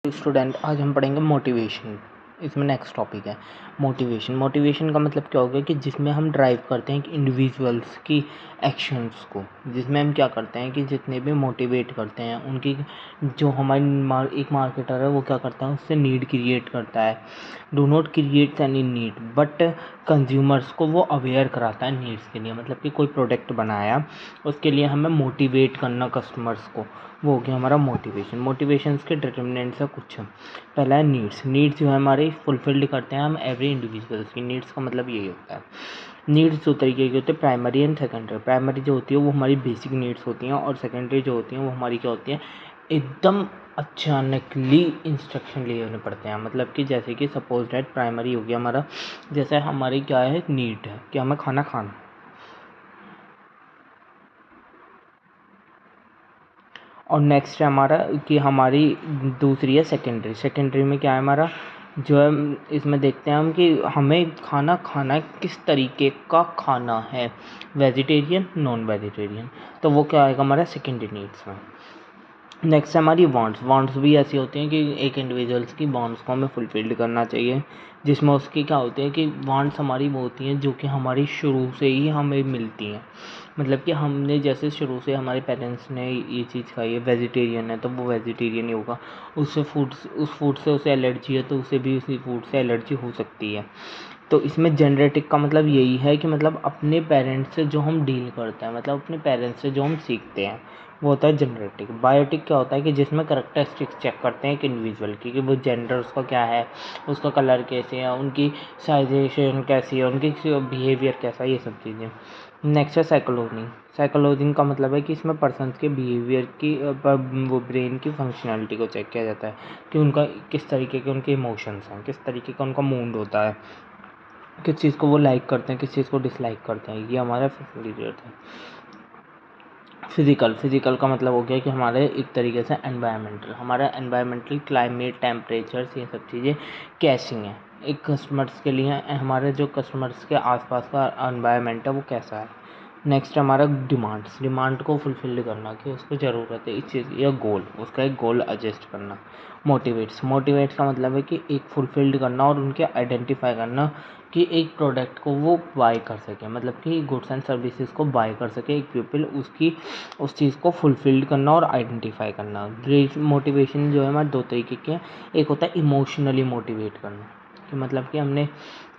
Student, आज हम पढ़ेंगे मोटिवेशन। इसमें नेक्स्ट टॉपिक है मोटिवेशन। मोटिवेशन का मतलब क्या होगा कि जिसमें हम ड्राइव करते हैं कि इंडिविजुअल्स की एक्शंस को, जिसमें हम क्या करते हैं कि जितने भी मोटिवेट करते हैं उनकी जो हमारी एक मार्केटर है वो क्या करता है, उससे नीड क्रिएट करता है। Do not create any need but consumers को वो अवेयर कराता है नीड्स के लिए। मतलब कि कोई प्रोडक्ट बनाया, उसके लिए हमें मोटिवेट करना कस्टमर्स को, वो हो गया हमारा मोटिवेशन। मोटिवेशंस के डिटर्मिनेंट्स है कुछ। पहला है नीड्स। नीड्स जो है हमारी फुलफिल्ड करते हैं हम एवरी इंडिविजुअल्स की। नीड्स का मतलब यही होता है। नीड्स दो तरीके की होती है, प्राइमरी एंड सेकेंडरी। प्राइमरी जो होती है वो हमारी बेसिक नीड्स होती हैं, और सेकेंडरी जो होती हैं वो हमारी क्या होती हैं, एकदम अचानकली इंस्ट्रक्शन लिए होने पड़ते हैं। मतलब कि जैसे कि सपोज दैट प्राइमरी हो गया हमारा, जैसे हमारी क्या है, नीड है कि हमें खाना खाना। और नेक्स्ट है हमारा कि हमारी दूसरी है सेकेंडरी। सेकेंडरी में क्या है हमारा, जो है इसमें देखते हैं हम कि हमें खाना खाना किस तरीके का खाना है, वेजिटेरियन नॉन वेजिटेरियन, तो वो क्या आएगा हमारा सेकेंडरी नीड्स में। नेक्स्ट है हमारी वांट्स। वांट्स भी ऐसी होती हैं कि एक इंडिविजुअल्स की वांट्स को हमें फुलफिल्ड करना चाहिए, जिसमें उसकी क्या होती है कि वांट्स हमारी वो होती हैं जो कि हमारी शुरू से ही हमें मिलती हैं। मतलब कि हमने जैसे शुरू से हमारे पेरेंट्स ने ये चीज़ खाई है, वेजिटेरियन है तो वो वेजिटेरियन ही होगा। उस फूड से उसे एलर्जी है तो उसे भी उसी फूड से एलर्जी हो सकती है। तो इसमें जेनेटिक का मतलब यही है कि मतलब अपने पेरेंट्स से जो हम डील करते हैं, मतलब अपने पेरेंट्स से जो हम सीखते हैं, वो होता है जेनेटिक। बायोटिक क्या होता है कि जिसमें करेक्टरिस्टिक्स चेक करते हैं एक इंडिविजुअल की, कि वो जेंडर उसका क्या है, उसका कलर कैसे है, उनकी साइजेशन कैसी है, उनकी बिहेवियर कैसा है, ये सब चीज़ें। नेक्स्ट है साइकोलॉजी। साइकोलॉजी का मतलब है कि इसमें पर्सन्स के बिहेवियर की वो ब्रेन की फंक्शनैलिटी को चेक किया जाता है कि उनका किस तरीके के उनके इमोशंस हैं, किस तरीके का उनका मूड होता है, किस चीज़ को वो लाइक करते हैं, किस चीज़ को डिसलाइक करते हैं। ये हमारा फैसिलिटेट है। फिज़िकल का मतलब हो गया कि हमारे एक तरीके से एनवायरमेंटल, हमारा एनवायरमेंटल क्लाइमेट टेम्परेचर्स ये सब चीज़ें कैसी हैं एक कस्टमर्स के लिए, हमारे जो कस्टमर्स के आसपास का एनवायरमेंट है वो कैसा है। नेक्स्ट हमारा डिमांड को फुलफिल करना, कि उसको ज़रूरत है इस चीज़ या गोल, उसका एक गोल एडजस्ट करना। मोटिवेट्स का मतलब है कि एक फुलफिल्ड करना और उनके आइडेंटिफाई करना कि एक प्रोडक्ट को वो बाय कर सके, मतलब कि गुड्स एंड सर्विसेज को बाय कर सके एक पीपल, उसकी उस चीज़ को फुलफिल्ड करना और आइडेंटिफाई करना। मोटिवेशन जो है हमारे दो तरीके के हैं। एक होता है इमोशनली मोटिवेट करना, कि मतलब कि हमने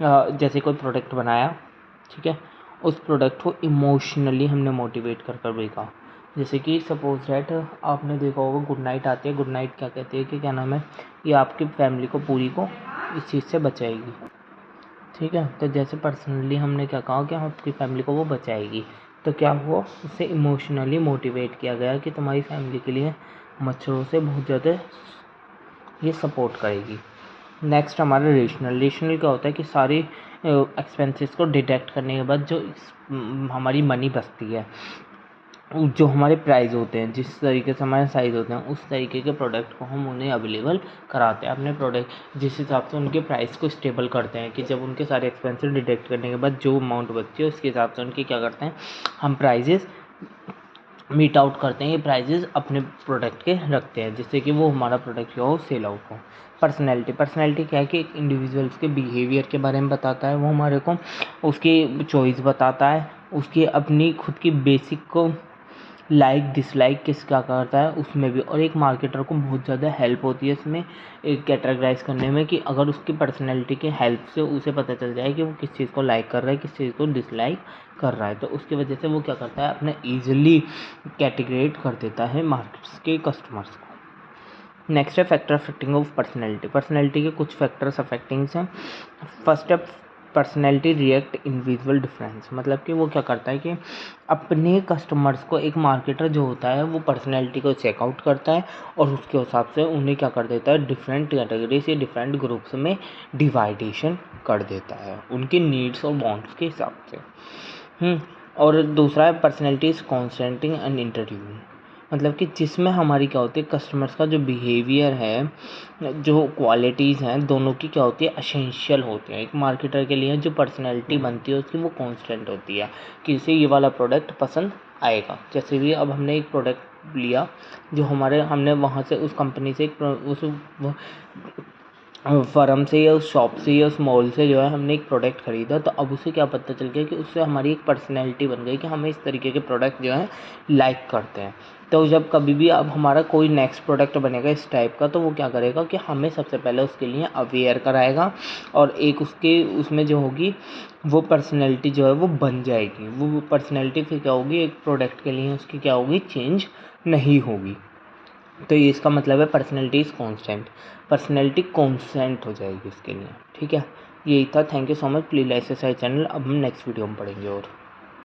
जैसे कोई प्रोडक्ट बनाया, ठीक है, उस प्रोडक्ट को इमोशनली हमने मोटिवेट कर कर बेचा। जैसे कि सपोज दैट आपने देखा होगा गुड नाइट आती है, गुड नाइट क्या कहती है कि क्या नाम है, ये आपकी फैमिली को पूरी को इस चीज़ से बचाएगी। ठीक है, तो जैसे पर्सनली हमने क्या कहा कि हम आपकी फैमिली को वो बचाएगी, तो क्या हुआ, उससे इमोशनली मोटिवेट किया गया कि तुम्हारी फैमिली के लिए मच्छरों से बहुत ज़्यादा ये सपोर्ट करेगी। नेक्स्ट हमारा रेशनल क्या होता है कि सारी एक्सपेंसेस को डिडक्ट करने के बाद जो हमारी मनी बचती है, जो हमारे प्राइस होते हैं, जिस तरीके से हमारे साइज़ होते हैं, उस तरीके के प्रोडक्ट को हम उन्हें अवेलेबल कराते हैं। अपने प्रोडक्ट जिस हिसाब से उनके प्राइस को स्टेबल करते हैं, कि जब उनके सारे एक्सपेंसेस डिडक्ट करने के बाद जो अमाउंट बचती है उसके हिसाब से उनके क्या करते हैं, हम प्राइजेस मीट आउट करते हैं, ये प्राइजेस अपने प्रोडक्ट के रखते हैं, जिससे कि वो हमारा प्रोडक्ट जो हो सेल आउट हो। पर्सनैलिटी क्या है कि एक इंडिविजुअल्स के बिहेवियर के बारे में बताता है, वो हमारे को उसकी चॉइस बताता है, उसकी अपनी खुद की बेसिक को लाइक डिसलाइक किस क्या करता है उसमें भी। और एक मार्केटर को बहुत ज़्यादा हेल्प होती है इसमें एक कैटेगराइज करने में, कि अगर उसकी पर्सनैलिटी के हेल्प से उसे पता चल जाए कि वो किस चीज़ को लाइक कर रहा है, किस चीज़ को डिसलाइक कर रहा है, तो उसकी वजह से वो क्या करता है, अपने ईजिली कैटेगरेट कर देता है मार्केट्स के कस्टमर्स को। नेक्स्ट है फैक्टर अफेक्टिंग ऑफ पर्सनैलिटी के कुछ फैक्टर्स अफेक्टिंग्स हैं। फर्स्ट है पर्सनैलिटी रिएक्ट इंडिविजुअल डिफरेंस। मतलब कि वो क्या करता है कि अपने कस्टमर्स को एक मार्केटर जो होता है वो पर्सनैलिटी को चेकआउट करता है, और उसके हिसाब से उन्हें क्या कर देता है, डिफरेंट कैटेगरी से डिफरेंट ग्रुप्स में डिवाइडेशन कर देता है उनकी नीड्स और वांट्स के हिसाब से। और दूसरा है पर्सनैलिटी इज कॉन्स्टेंटिंग एंड इंटरव्यूइंग। मतलब कि जिसमें हमारी क्या होती है, कस्टमर्स का जो बिहेवियर है, जो क्वालिटीज़ हैं, दोनों की क्या होती है, एसेंशियल होती हैं। एक मार्केटर के लिए जो पर्सनैलिटी बनती है उसकी वो कांस्टेंट होती है कि इसे ये वाला प्रोडक्ट पसंद आएगा। जैसे भी अब हमने एक प्रोडक्ट लिया, जो हमारे हमने वहाँ से उस कंपनी से उस फर्म से या उस शॉप से या उस मॉल से जो है हमने एक प्रोडक्ट ख़रीदा, तो अब उसे क्या पता चल गया कि उससे हमारी एक पर्सनैलिटी बन गई कि हमें इस तरीके के प्रोडक्ट जो हैं लाइक करते हैं। तो जब कभी भी अब हमारा कोई नेक्स्ट प्रोडक्ट बनेगा इस टाइप का, तो वो क्या करेगा कि हमें सबसे पहले उसके लिए अवेयर कराएगा और एक उसमें जो होगी वो पर्सनैलिटी जो है वो बन जाएगी। वो पर्सनैलिटी फिर क्या होगी, एक प्रोडक्ट के लिए उसकी क्या होगी, चेंज नहीं होगी। तो ये इसका मतलब है personality is constant, personality constant हो जाएगी इसके लिए। ठीक है, यही था। Thank you so much. Please like subscribe channel. अब हम नेक्स्ट वीडियो में पढ़ेंगे और